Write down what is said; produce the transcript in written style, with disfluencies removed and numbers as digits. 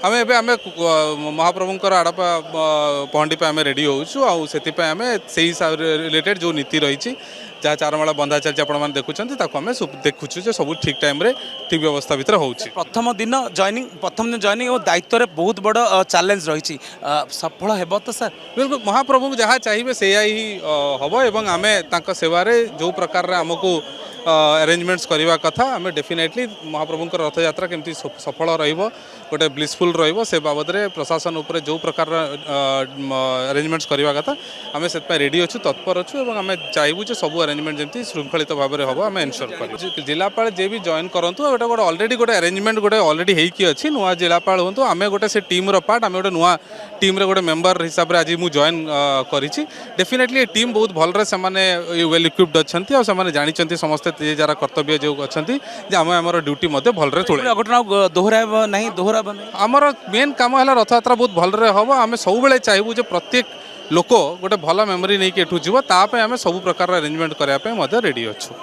आम ए आम महाप्रभुंर आड़प पहंडी पे आम रेडी होचु आउ से आम से हिसाब रिलेटेड जो नीति रही जहाँ चारमाला बंधा चलती आप देखुं आम देखुचु सब ठीक टाइम ठीक व्यवस्था भितर हो प्रथम दिन जॉइनिंग और दायित्व रे बहुत बड़ चैलेंज रही सफल हेब तो सर बिल्कुल महाप्रभु जहाँ चाहिए से ही हम एवं आम सेवारे जो प्रकार आमको अरेंजमेंट्स करवा कथा आम डेफिनेटली महाप्रभुंर रथ यात्रा केमती सफल रोटे ब्लिसफुल रे बाबद में प्रशासन उपर जो प्रकार अरेंजमेंट्स करवा कथा आम से रेडी अच्छु तत्पर अच्छु और आम चाहबू सब अरेंजमेंट जमी श्रृंखलित भाव में हम आम एनश्योर कर जिलापाल जे भी जॉइन करूँ गोटे गोटे अलरेडी गोटे अरेंजमेंट गोटे अलरेडी होती नुआ जिलापाल हूँ आम गोटे से टीम पार्ट आम गोटे नुआ टीम रे गोटे मेंबर हिसाब से आज मुझे जॉइन करी डेफिनेटली टीम बहुत भलरे से वेल इक्विप्ड अच्छा और जानते समस्ते ये जरा कर्तव्य जो अच्छा आम आम ड्यूटी भलरे तुले घटना दोहरा नहीं दोहरा आमर मेन कम है रथ यात्रा बहुत भलरे हम आम सब चाहबू जो प्रत्येक लोक गोटे भल मेमोरी नहीं कि एठू जीव ताप आम सब प्रकार अरेंजमेंट करने रेडी अच्छु।